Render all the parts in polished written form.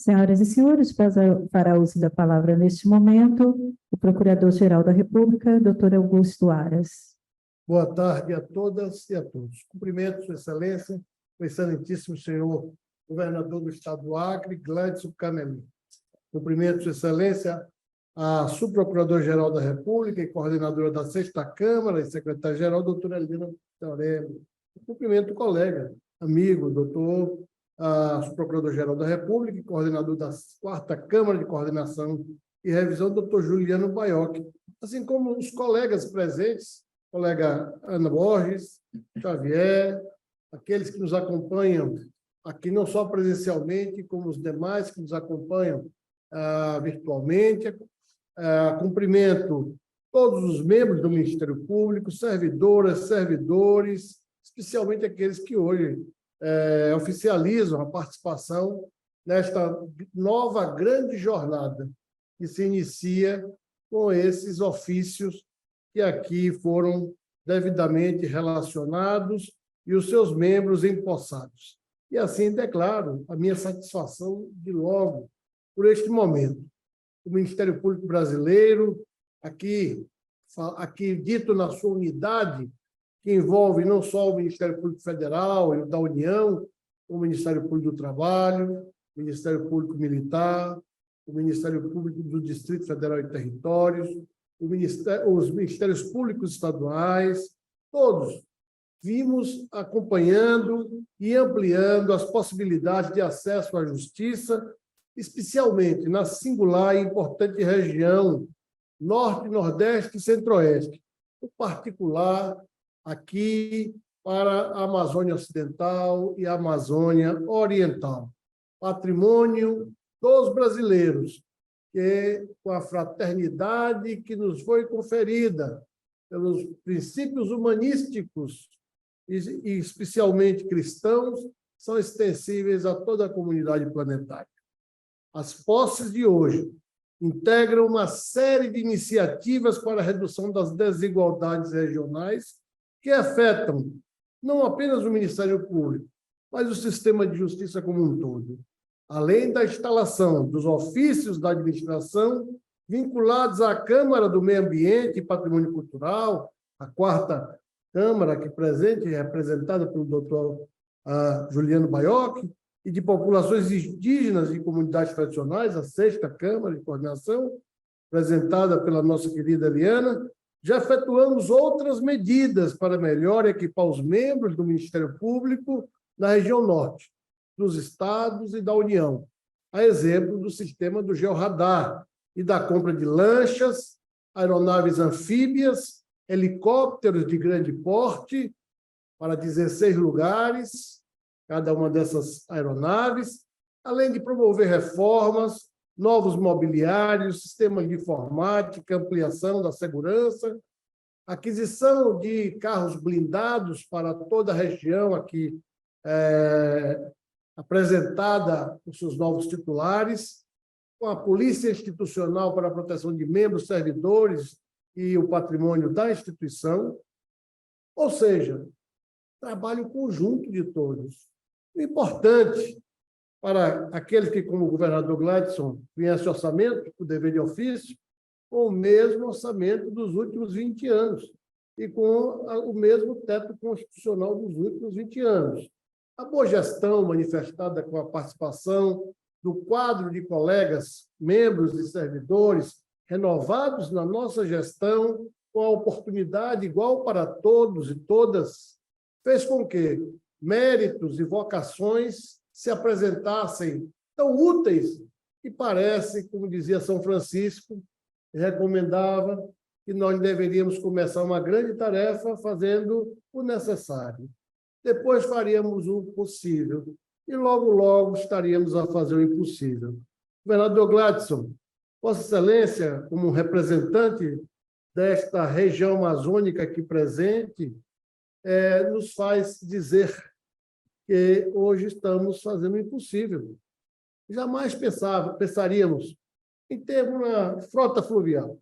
Senhoras e senhores, para uso da palavra neste momento, o Procurador-Geral da República, doutor Augusto Aras. Boa tarde a todas e a todos. Cumprimento Sua Excelência, o excelentíssimo senhor governador do Estado do Acre, Gladson Camelim. Cumprimento Sua Excelência, a subprocuradora-geral da República e coordenadora da 6ª Câmara e secretária-geral, doutora Helena Teorema. Cumprimento o colega, amigo, doutor, a subprocurador-geral da República e coordenador da 4ª Câmara de Coordenação e Revisão, doutor Juliano Baiocchi, assim como os colegas presentes, colega Ana Borges, Xavier, aqueles que nos acompanham aqui não só presencialmente, como os demais que nos acompanham virtualmente. Cumprimento todos os membros do Ministério Público, servidoras, servidores, especialmente aqueles que hoje oficializam a participação nesta nova grande jornada que se inicia com esses ofícios que aqui foram devidamente relacionados e os seus membros empossados. E assim declaro a minha satisfação de logo por este momento. O Ministério Público Brasileiro, aqui dito na sua unidade, que envolve não só o Ministério Público Federal e da União, o Ministério Público do Trabalho, o Ministério Público Militar, o Ministério Público do Distrito Federal e Territórios, os Ministérios Públicos Estaduais, todos vimos acompanhando e ampliando as possibilidades de acesso à justiça, especialmente na singular e importante região Norte, Nordeste e Centro-Oeste, em particular aqui para a Amazônia Ocidental e a Amazônia Oriental. Patrimônio dos brasileiros, que com a fraternidade que nos foi conferida pelos princípios humanísticos e especialmente cristãos, são extensíveis a toda a comunidade planetária. As posses de hoje integram uma série de iniciativas para a redução das desigualdades regionais que afetam não apenas o Ministério Público, mas o sistema de justiça como um todo, além da instalação dos ofícios da administração vinculados à Câmara do Meio Ambiente e Patrimônio Cultural, a 4ª Câmara aqui presente, representada pelo doutor Juliano Baiocchi, e de populações indígenas e comunidades tradicionais, a 6ª Câmara de Coordenação, apresentada pela nossa querida Eliana. Já efetuamos outras medidas para melhor equipar os membros do Ministério Público na região norte, dos estados e da União, a exemplo do sistema do Georradar e da compra de lanchas, aeronaves anfíbias, helicópteros de grande porte para 16 lugares, cada uma dessas aeronaves, além de promover reformas, novos mobiliários, sistemas de informática, ampliação da segurança, aquisição de carros blindados para toda a região aqui apresentada por seus novos titulares, com a Polícia Institucional para a proteção de membros, servidores e o patrimônio da instituição, ou seja, trabalho conjunto de todos. O importante para aqueles que, como o governador Gladson, conhece o orçamento, o dever de ofício, com o mesmo orçamento dos últimos 20 anos e com o mesmo teto constitucional dos últimos 20 anos. A boa gestão manifestada com a participação do quadro de colegas, membros e servidores renovados na nossa gestão, com a oportunidade igual para todos e todas, fez com que méritos e vocações se apresentassem tão úteis que parece, como dizia São Francisco, recomendava que nós deveríamos começar uma grande tarefa fazendo o necessário. Depois faríamos o possível e logo, logo estaríamos a fazer o impossível. Governador Gladson, Vossa Excelência, como representante desta região amazônica aqui presente, nos faz dizer que hoje estamos fazendo o impossível. Jamais pensaríamos em ter uma frota fluvial,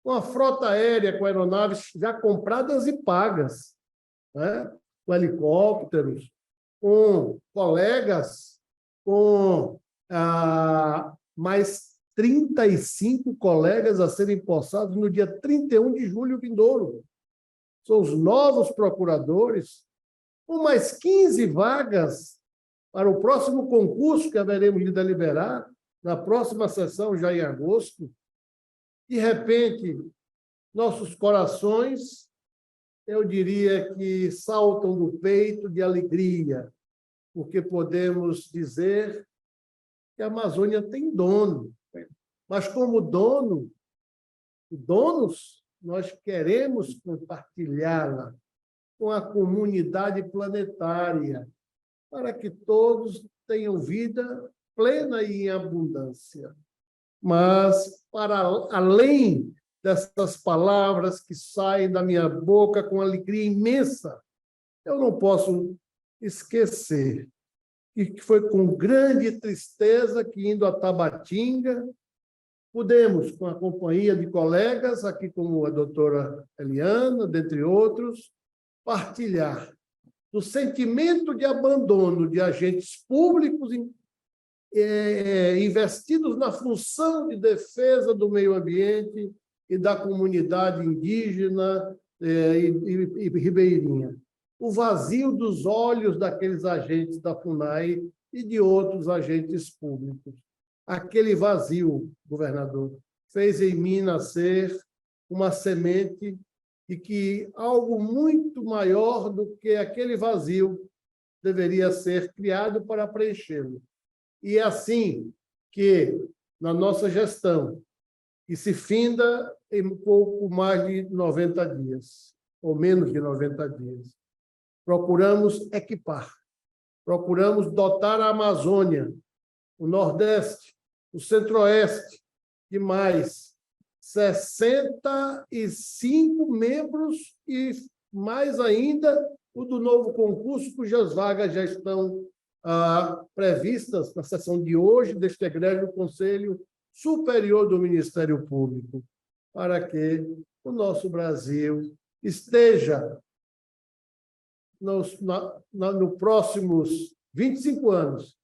uma frota aérea com aeronaves já compradas e pagas, né? Com helicópteros, com colegas, com mais 35 colegas a serem possados no dia 31 de julho vindouro. São os novos procuradores, com mais 15 vagas para o próximo concurso que haveremos de deliberar, na próxima sessão, já em agosto. De repente, nossos corações, eu diria que saltam do peito de alegria, porque podemos dizer que a Amazônia tem dono. Mas, como donos, nós queremos compartilhá-la com a comunidade planetária, para que todos tenham vida plena e em abundância. Mas, para além dessas palavras que saem da minha boca com alegria imensa, eu não posso esquecer que foi com grande tristeza que, indo a Tabatinga, pudemos, com a companhia de colegas, aqui como a doutora Eliana, dentre outros, partilhar do sentimento de abandono de agentes públicos investidos na função de defesa do meio ambiente e da comunidade indígena e ribeirinha. O vazio dos olhos daqueles agentes da FUNAI e de outros agentes públicos. Aquele vazio, governador, fez em mim nascer uma semente e que algo muito maior do que aquele vazio deveria ser criado para preenchê-lo. E é assim que, na nossa gestão, que se finda em um pouco mais de 90 dias, ou menos de 90 dias, procuramos equipar, procuramos dotar a Amazônia, o Nordeste, o Centro-Oeste, de mais 65 membros e mais ainda o do novo concurso, cujas vagas já estão previstas na sessão de hoje deste egrégio Conselho Superior do Ministério Público, para que o nosso Brasil esteja nos próximos 25 anos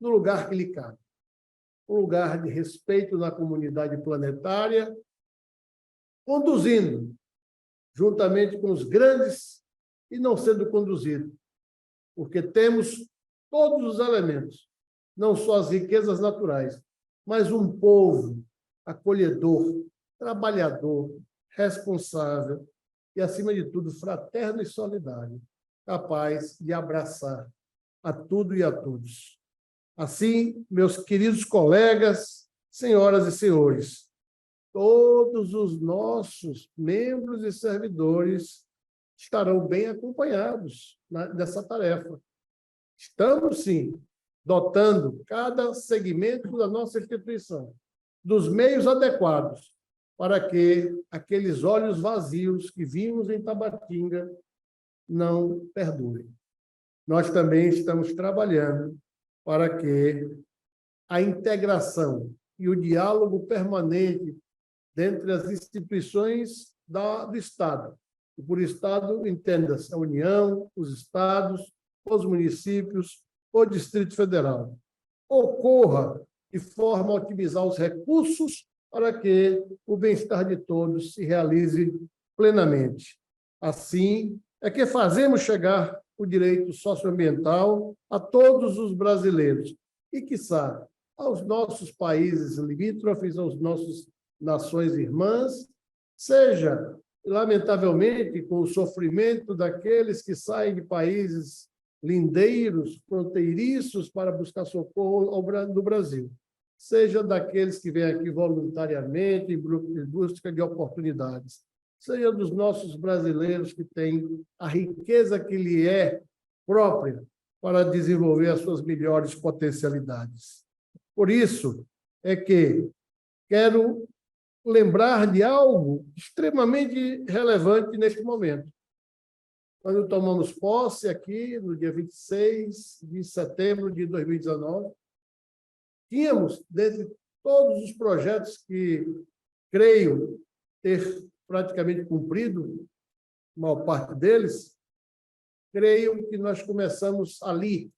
no lugar que lhe cabe. Um lugar de respeito na comunidade planetária, conduzindo, juntamente com os grandes, e não sendo conduzido, porque temos todos os elementos, não só as riquezas naturais, mas um povo acolhedor, trabalhador, responsável e, acima de tudo, fraterno e solidário, capaz de abraçar a tudo e a todos. Assim, meus queridos colegas, senhoras e senhores, todos os nossos membros e servidores estarão bem acompanhados nessa tarefa. Estamos, sim, dotando cada segmento da nossa instituição dos meios adequados para que aqueles olhos vazios que vimos em Tabatinga não perdurem. Nós também estamos trabalhando para que a integração e o diálogo permanente dentre as instituições do Estado. E por Estado, entenda-se a União, os Estados, os municípios, o Distrito Federal, ocorra de forma a otimizar os recursos para que o bem-estar de todos se realize plenamente. Assim, é que fazemos chegar o direito socioambiental a todos os brasileiros e, quiçá, aos nossos países limítrofes, aos nossos nações irmãs, seja, lamentavelmente, com o sofrimento daqueles que saem de países lindeiros, fronteiriços, para buscar socorro no Brasil, seja daqueles que vêm aqui voluntariamente em busca de oportunidades, seja dos nossos brasileiros que têm a riqueza que lhe é própria para desenvolver as suas melhores potencialidades. Por isso é que quero lembrar de algo extremamente relevante neste momento. Quando tomamos posse aqui, no dia 26 de setembro de 2019, tínhamos, dentre todos os projetos que creio ter praticamente cumprido, a maior parte deles, creio que nós começamos ali,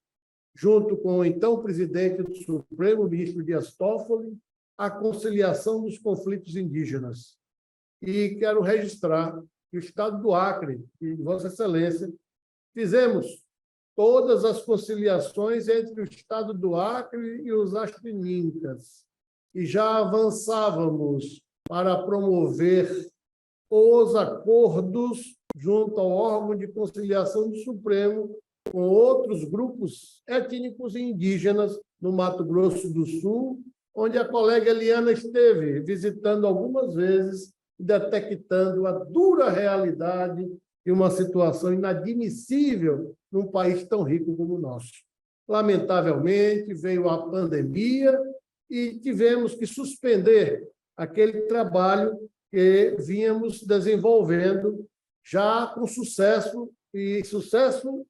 junto com o então presidente do Supremo, ministro Dias Toffoli, a conciliação dos conflitos indígenas. E quero registrar que o Estado do Acre e Vossa Excelência fizemos todas as conciliações entre o Estado do Acre e os acrinincas, e já avançávamos para promover os acordos junto ao órgão de conciliação do Supremo com outros grupos étnicos e indígenas no Mato Grosso do Sul, onde a colega Eliana esteve visitando algumas vezes, detectando a dura realidade de uma situação inadmissível num país tão rico como o nosso. Lamentavelmente, veio a pandemia e tivemos que suspender aquele trabalho que vínhamos desenvolvendo já com sucesso, e sucesso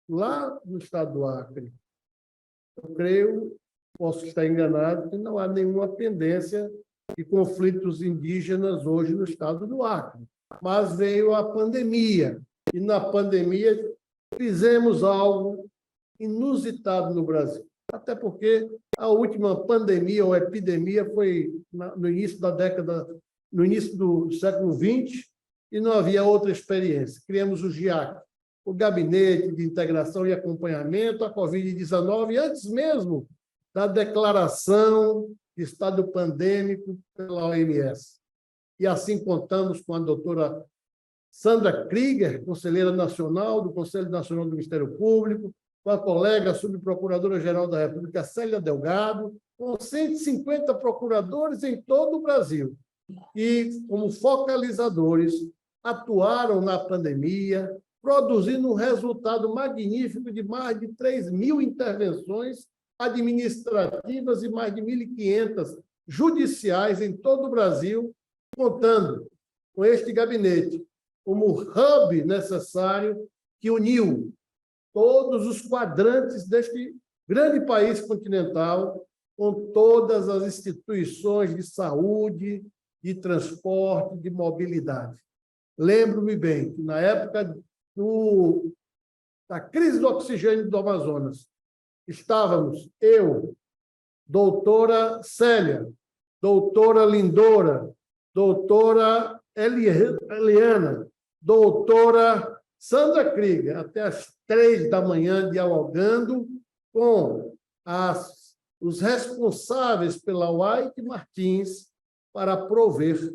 lá no estado do Acre. Eu creio, posso estar enganado, que não há nenhuma pendência de conflitos indígenas hoje no estado do Acre. Mas veio a pandemia, e na pandemia fizemos algo inusitado no Brasil. Até porque a última pandemia ou epidemia foi no início da década, no início do século XX, e não havia outra experiência. Criamos o GIAC, o Gabinete de Integração e Acompanhamento à Covid-19, antes mesmo da declaração de estado pandêmico pela OMS. E assim contamos com a doutora Sandra Krieger, conselheira nacional do Conselho Nacional do Ministério Público, com a colega subprocuradora-geral da República, Célia Delgado, com 150 procuradores em todo o Brasil. E, como focalizadores, atuaram na pandemia, produzindo um resultado magnífico de mais de 3.000 intervenções administrativas e mais de 1.500 judiciais em todo o Brasil, contando com este gabinete como hub necessário que uniu todos os quadrantes deste grande país continental, com todas as instituições de saúde, de transporte, de mobilidade. Lembro-me bem que, na época da crise do oxigênio do Amazonas, estávamos eu, doutora Célia, doutora Lindora, doutora Eliana, doutora Sandra Krieger, até às 3 da manhã, dialogando com os responsáveis pela White Martins para prover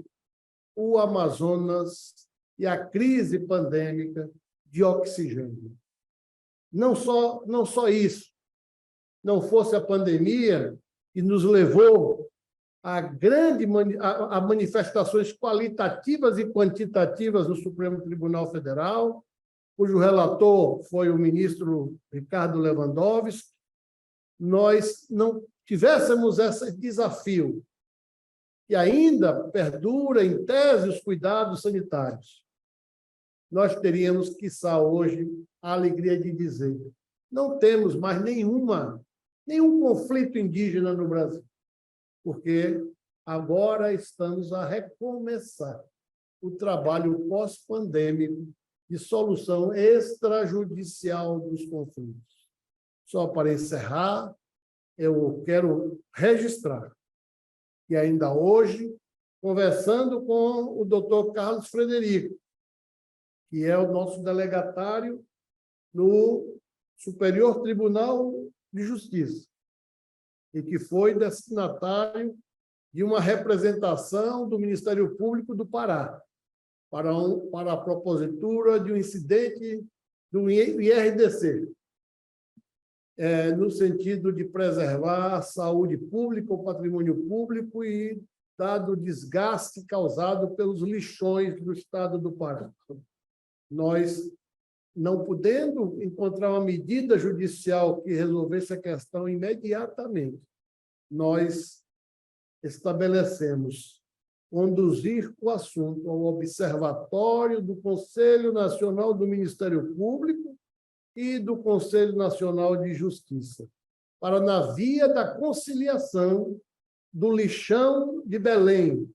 o Amazonas e a crise pandêmica de oxigênio. Não só isso, não fosse a pandemia que nos levou a manifestações qualitativas e quantitativas no Supremo Tribunal Federal, cujo relator foi o ministro Ricardo Lewandowski, nós não tivéssemos esse desafio, que ainda perdura em tese os cuidados sanitários, nós teríamos, quiçá hoje, a alegria de dizer: não temos mais nenhum conflito indígena no Brasil, porque agora estamos a recomeçar o trabalho pós-pandêmico de solução extrajudicial dos conflitos. Só para encerrar, eu quero registrar que ainda hoje, conversando com o doutor Carlos Frederico, que é o nosso delegatário no Superior Tribunal de Justiça, e que foi destinatário de uma representação do Ministério Público do Pará para a propositura de um incidente do IRDC, no sentido de preservar a saúde pública, o patrimônio público e dado o desgaste causado pelos lixões do estado do Pará. Nós, não podendo encontrar uma medida judicial que resolvesse a questão imediatamente, nós estabelecemos conduzir o assunto ao Observatório do Conselho Nacional do Ministério Público e do Conselho Nacional de Justiça, para, na via da conciliação do lixão de Belém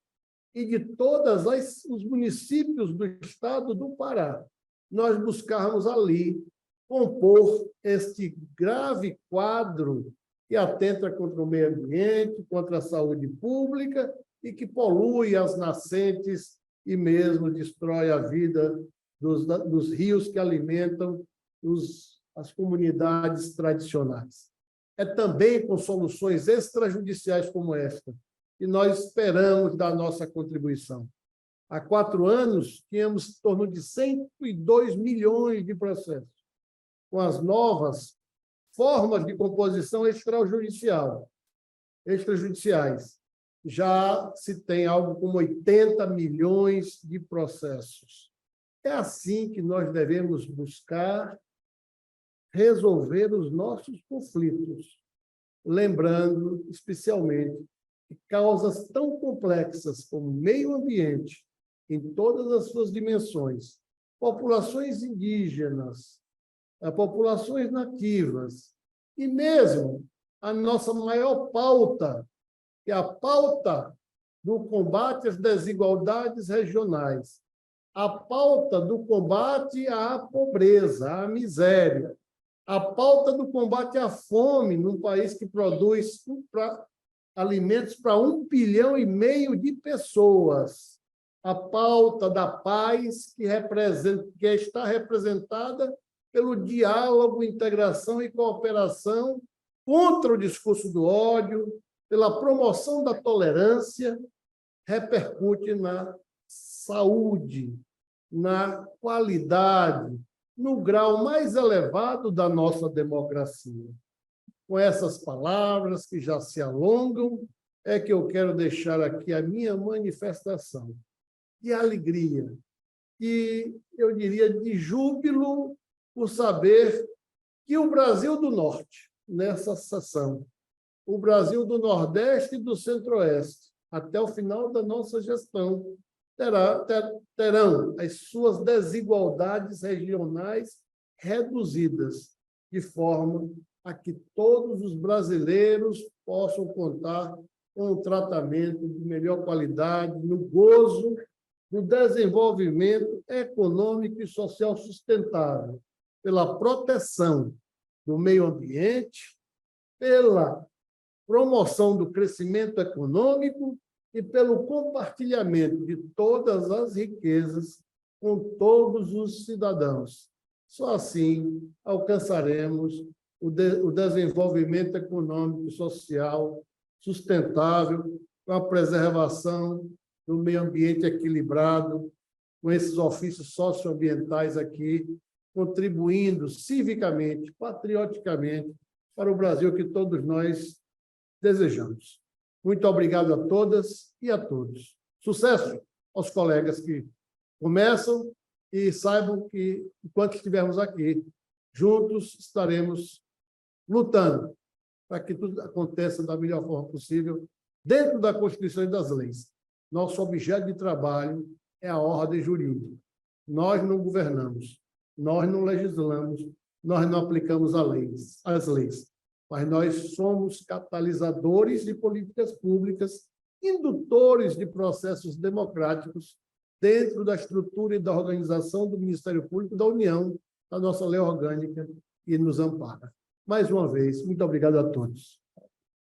e de todos os municípios do estado do Pará, nós buscarmos ali compor este grave quadro que atenta contra o meio ambiente, contra a saúde pública e que polui as nascentes e mesmo destrói a vida dos rios que alimentam as comunidades tradicionais. É também com soluções extrajudiciais como esta que nós esperamos da nossa contribuição. Há 4 anos, tínhamos em torno de 102 milhões de processos. Com as novas formas de composição extrajudiciais, já se tem algo como 80 milhões de processos. É assim que nós devemos buscar resolver os nossos conflitos, lembrando, especialmente, que causas tão complexas como meio ambiente, em todas as suas dimensões, populações indígenas, populações nativas, e mesmo a nossa maior pauta, que é a pauta do combate às desigualdades regionais, a pauta do combate à pobreza, à miséria, a pauta do combate à fome num país que produz alimentos para 1,5 bilhão de pessoas, a pauta da paz que está representada pelo diálogo, integração e cooperação contra o discurso do ódio, pela promoção da tolerância, repercute na saúde, na qualidade, no grau mais elevado da nossa democracia. Com essas palavras que já se alongam, é que eu quero deixar aqui a minha manifestação de alegria e, eu diria, de júbilo por saber que o Brasil do Norte, nessa sessão, o Brasil do Nordeste e do Centro-Oeste, até o final da nossa gestão, terão as suas desigualdades regionais reduzidas, de forma a que todos os brasileiros possam contar com um tratamento de melhor qualidade, no gozo do desenvolvimento econômico e social sustentável, pela proteção do meio ambiente, pela promoção do crescimento econômico e pelo compartilhamento de todas as riquezas com todos os cidadãos. Só assim alcançaremos o desenvolvimento econômico e social sustentável, com a preservação do meio ambiente equilibrado, com esses ofícios socioambientais aqui, contribuindo civicamente, patrioticamente, para o Brasil que todos nós desejamos. Muito obrigado a todas e a todos. Sucesso aos colegas que começam e saibam que, enquanto estivermos aqui, juntos estaremos lutando para que tudo aconteça da melhor forma possível, dentro da Constituição e das leis. Nosso objeto de trabalho é a ordem jurídica. Nós não governamos, nós não legislamos, nós não aplicamos as leis, mas nós somos catalisadores de políticas públicas, indutores de processos democráticos dentro da estrutura e da organização do Ministério Público da União, da nossa lei orgânica, que nos ampara. Mais uma vez, muito obrigado a todos.